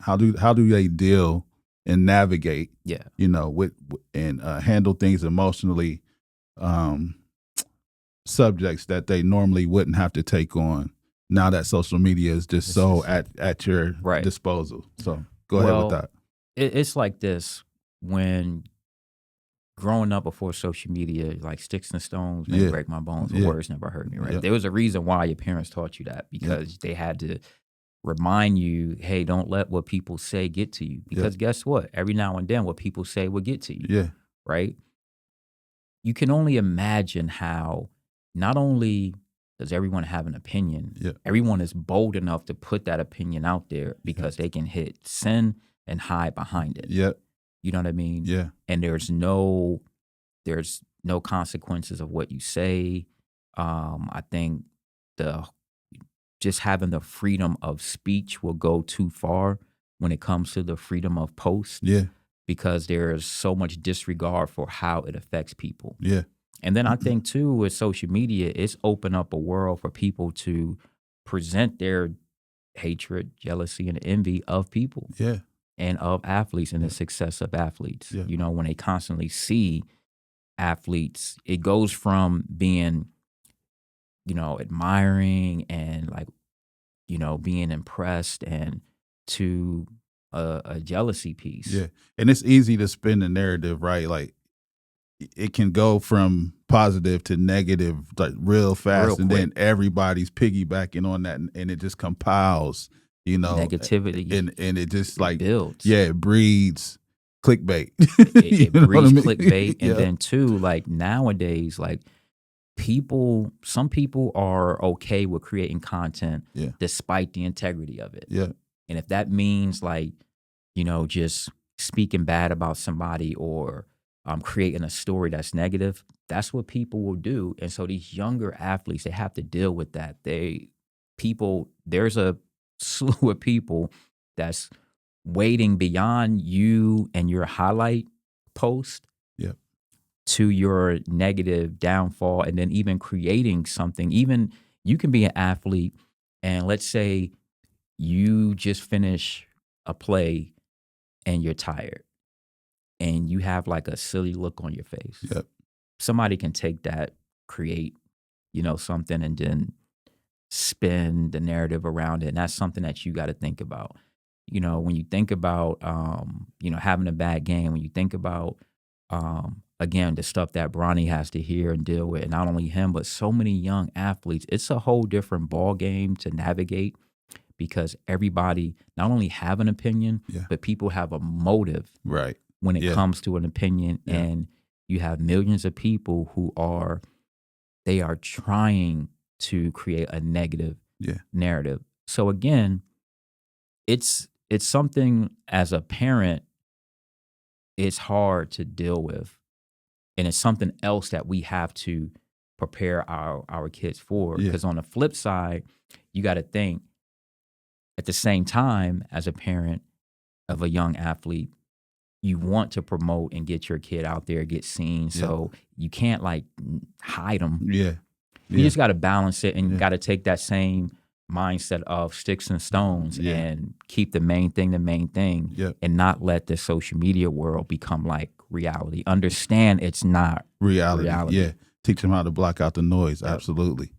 How do they deal and navigate, Yeah. with and handle things emotionally, um, subjects that they normally wouldn't have to take on now that social media is just so at your disposal. So go ahead with that. It's like this. When growing up before social media, like sticks and stones may break my bones, and words never hurt me, right? There was a reason why your parents taught you that, because they had to remind you, hey, don't let what people say get to you. Because guess what? Every now and then what people say will get to you. Yeah. Right? You can only imagine how not only does everyone have an opinion, everyone is bold enough to put that opinion out there because they can hit send and hide behind it. Yeah. You know what I mean? Yeah. And there's no consequences of what you say. I think just having the freedom of speech will go too far when it comes to the freedom of post. Yeah. Because there's so much disregard for how it affects people. Yeah. And then I think too, with social media, it's opened up a world for people to present their hatred, jealousy, and envy of people. Yeah. And of athletes and the success of athletes. Yeah. You know, when they constantly see athletes, it goes from being, admiring and like, being impressed and to a jealousy piece. Yeah. And it's easy to spin the narrative, right? Like it can go from positive to negative like real fast, and then everybody's piggybacking on that, and it just compiles, negativity, and it just like builds. Yeah, it breeds clickbait. It breeds clickbait, and then too, like nowadays, like some people are okay with creating content despite the integrity of it. Yeah. And if that means like, just speaking bad about somebody or creating a story that's negative, that's what people will do. And so these younger athletes, they have to deal with that. There's a slew of people that's waiting beyond you and your highlight post to your negative downfall, and then even creating something. Even you can be an athlete, and let's say you just finish a play and you're tired and you have like a silly look on your face. Yep. Somebody can take that, create, something, and then spin the narrative around it. And that's something that you got to think about. When you think about, having a bad game, when you think about, again, the stuff that Bronny has to hear and deal with, and not only him, but so many young athletes, it's a whole different ball game to navigate, because everybody not only have an opinion, but people have a motive when it comes to an opinion. And you have millions of people who are trying to create a negative narrative. So again, it's something as a parent, it's hard to deal with. And it's something else that we have to prepare our kids for. Because on the flip side, you got to think, at the same time, as a parent of a young athlete, you want to promote and get your kid out there, get seen. So you can't like hide them. Yeah. You just got to balance it, and you got to take that same mindset of sticks and stones and keep the main thing, and not let the social media world become like reality. Understand it's not reality. Yeah. Teach them how to block out the noise. Absolutely.